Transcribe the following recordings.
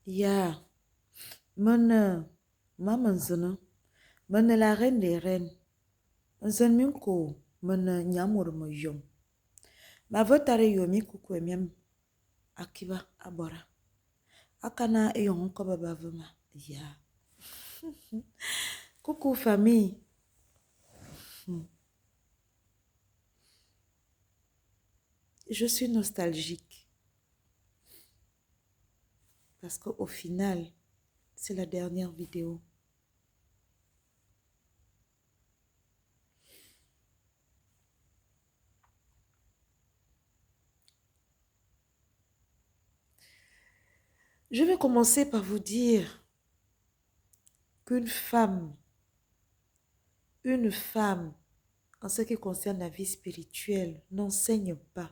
Ya, maman zana, la reine des reines. Zan minko, nyamur mo yom. Ma votare yomi kuku emiam akiba abora. Akana eyon ko baba vema. Ya. Coucou famille. Je suis nostalgique. Parce qu'au final, c'est la dernière vidéo. Je vais commencer par vous dire qu'une femme, en ce qui concerne la vie spirituelle, n'enseigne pas.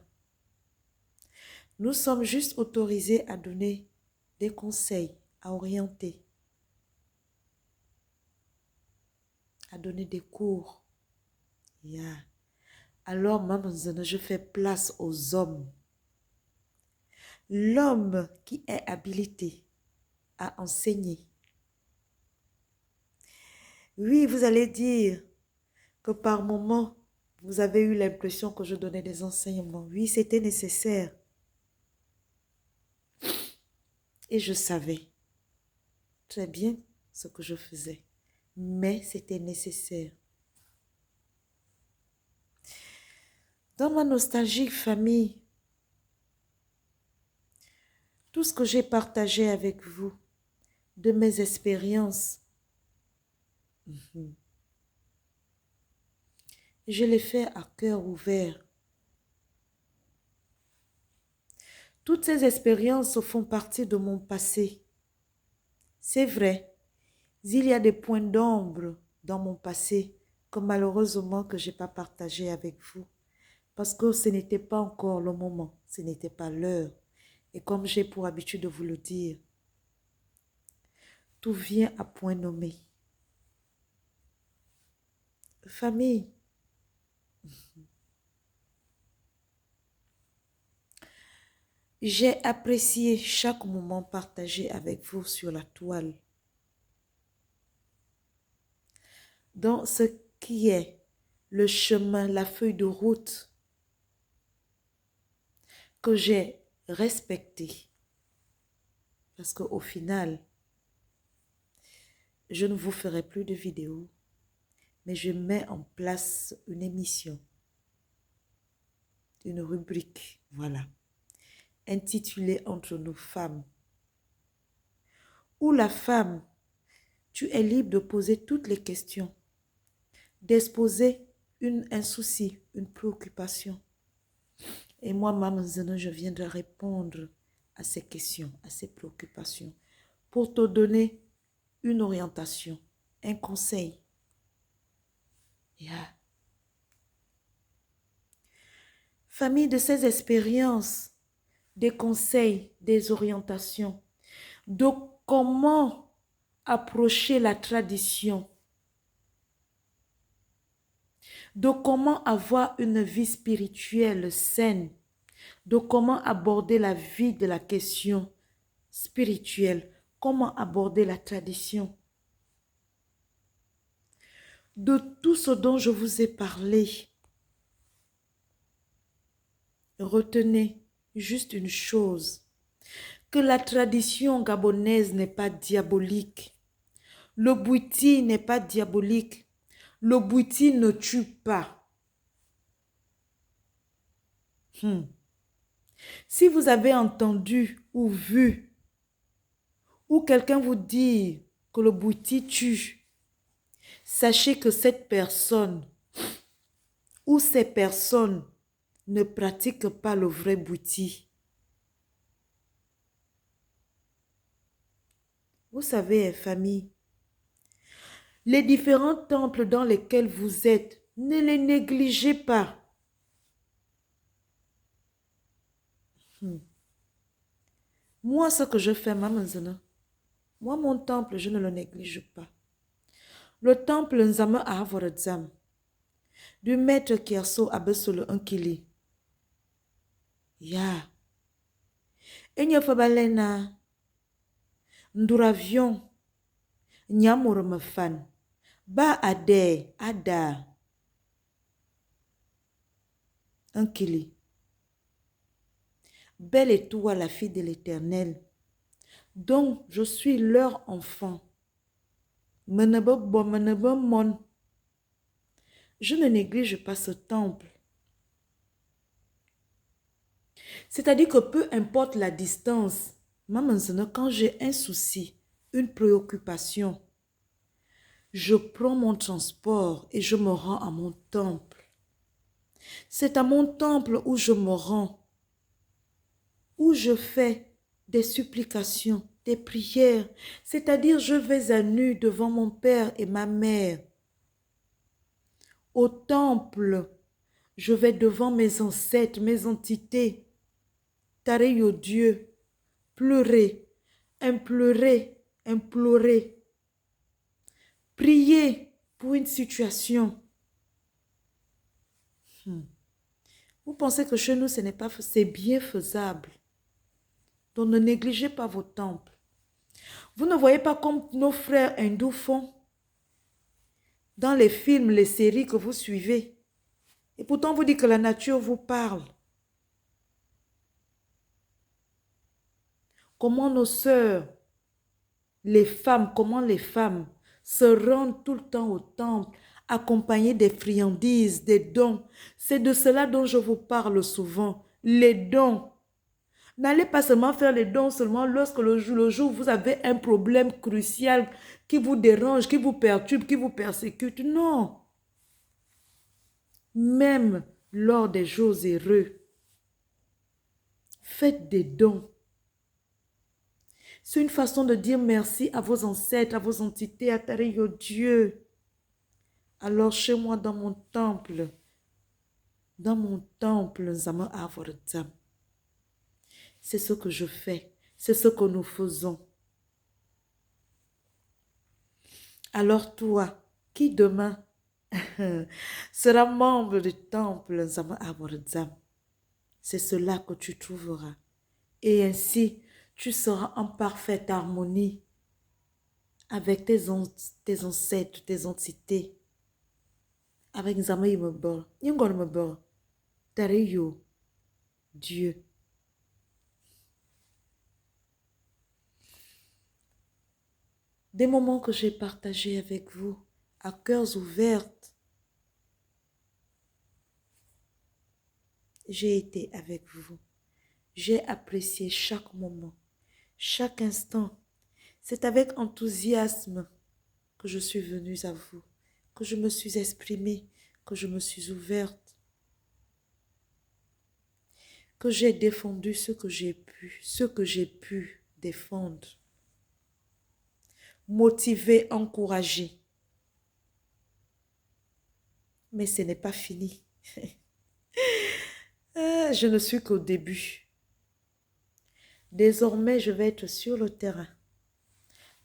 Nous sommes juste autorisés à donner des conseils, à orienter, à donner des cours. Yeah. Alors, maman, je fais place aux hommes. L'homme qui est habilité à enseigner. Oui, vous allez dire que par moment, vous avez eu l'impression que je donnais des enseignements. Oui, c'était nécessaire. Et je savais très bien ce que je faisais. Mais c'était nécessaire. Dans ma nostalgique famille, tout ce que j'ai partagé avec vous, de mes expériences, je l'ai fait à cœur ouvert. Toutes ces expériences font partie de mon passé. C'est vrai, il y a des points d'ombre dans mon passé que malheureusement que je n'ai pas partagé avec vous. Parce que ce n'était pas encore le moment, ce n'était pas l'heure. Et comme j'ai pour habitude de vous le dire, tout vient à point nommé. Famille, j'ai apprécié chaque moment partagé avec vous sur la toile. Dans ce qui est le chemin, la feuille de route que j'ai respecté. Parce qu'au final, je ne vous ferai plus de vidéos, mais je mets en place une émission, une rubrique, voilà, intitulée Entre nous femmes, où la femme, tu es libre de poser toutes les questions, d'exposer un souci, une préoccupation. Et moi, Maman Zeno, je viens de répondre à ces questions, à ces préoccupations, pour te donner une orientation, un conseil. Yeah. Famille, de ces expériences, des conseils, des orientations, de comment approcher la tradition, de comment avoir une vie spirituelle saine, de comment aborder la vie de la question spirituelle, comment aborder la tradition. De tout ce dont je vous ai parlé, retenez juste une chose, que la tradition gabonaise n'est pas diabolique. Le bouti n'est pas diabolique. Le bouti ne tue pas. Si vous avez entendu ou vu, ou quelqu'un vous dit que le bouti tue, sachez que cette personne ou ces personnes ne pratiquent pas le vrai bouti. Vous savez, famille, les différents temples dans lesquels vous êtes, ne les négligez pas. Moi, ce que je fais, maman, moi, mon temple, je ne le néglige pas. Le temple Nzama a Avorazam, du maître Kierso Abesolo Nkili. Ya. Enye Fabalena. Nduravion, Nyamurumafan, Ba Ade, Ada, Ankili. Belle est toi, la fille de l'Éternel. Donc, je suis leur enfant. Je ne néglige pas ce temple. C'est-à-dire que peu importe la distance, quand j'ai un souci, une préoccupation, je prends mon transport et je me rends à mon temple. C'est à mon temple où je me rends, où je fais des supplications, des prières. C'est-à-dire je vais à nu devant mon père et ma mère. Au temple, je vais devant mes ancêtres, mes entités. Tareyo Dieu, pleurer, implorer, implorer. Prier pour une situation. Vous pensez que chez nous, ce n'est pas, c'est bien faisable. Donc ne négligez pas vos temples. Vous ne voyez pas comme nos frères hindous font dans les films, les séries que vous suivez. Et pourtant, vous dites que la nature vous parle. Comment nos sœurs, les femmes, comment les femmes se rendent tout le temps au temple, accompagnées des friandises, des dons. C'est de cela dont je vous parle souvent, les dons. N'allez pas seulement faire les dons seulement lorsque le jour où vous avez un problème crucial qui vous dérange, qui vous perturbe, qui vous persécute. Non. Même lors des jours heureux, faites des dons. C'est une façon de dire merci à vos ancêtres, à vos entités, à Tareyo Dieu. Alors chez moi, dans mon temple, Nzama Avorzam, c'est ce que je fais, c'est ce que nous faisons. Alors toi, qui demain sera membre du temple Nzama Avorzam, c'est cela que tu trouveras. Et ainsi, tu seras en parfaite harmonie avec tes ancêtres, tes entités. Avec Nzama Imebor, Nyongor Mebor, Tareyo, Dieu. Des moments que j'ai partagés avec vous, à cœurs ouverts. J'ai été avec vous. J'ai apprécié chaque moment, chaque instant. C'est avec enthousiasme que je suis venue à vous, que je me suis exprimée, que je me suis ouverte, que j'ai défendu ce que j'ai pu défendre. Motiver, encourager. Mais ce n'est pas fini. Je ne suis qu'au début. Désormais, je vais être sur le terrain.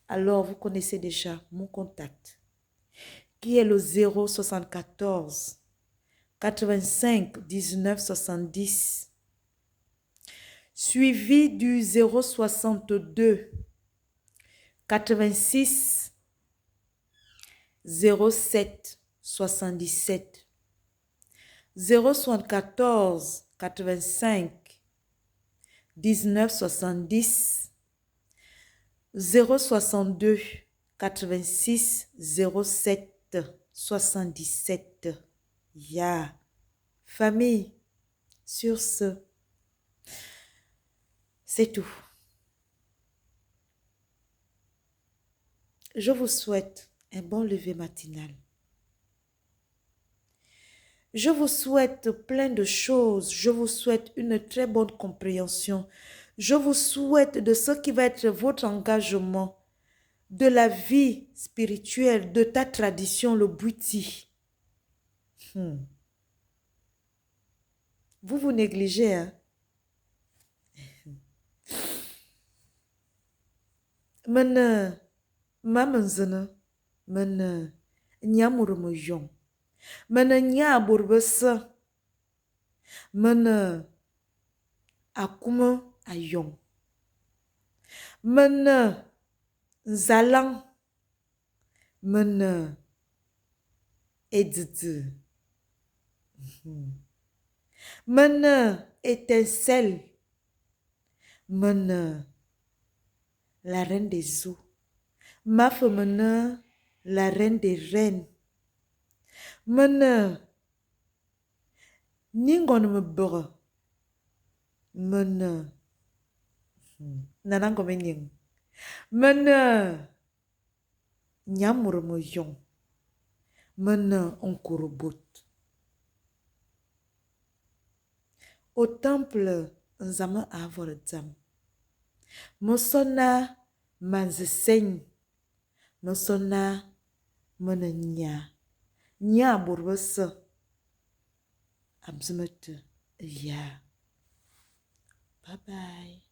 Alors, vous connaissez déjà mon contact, qui est le 074 85 19 70, suivi du 062 86 07 77, 074 85 19 70, 062 86 07 77. Ya, famille, sur ce, c'est tout. Je vous souhaite un bon lever matinal. Je vous souhaite plein de choses. Je vous souhaite une très bonne compréhension. Je vous souhaite de ce qui va être votre engagement, de la vie spirituelle, de ta tradition, le Bwiti. Vous négligez, hein? Mene, mamenzene, mene, nyamurme yong. Mene nyaburbese, mene akume ayong. Mene Nzalang. Mene. Edidi. Mene. Étincelle. Mene. La reine des eaux. Mafe mene. La reine des reines. Mene. Ningon me bere. Mene. Nanang kome ning. Mene. Nyamur me yon. Mene onkorobot. Au temple, nzame avore dzam. Mosona manzeseng. Mosona mene nya. Nya borbese. Abzimete. Ya. Bye bye.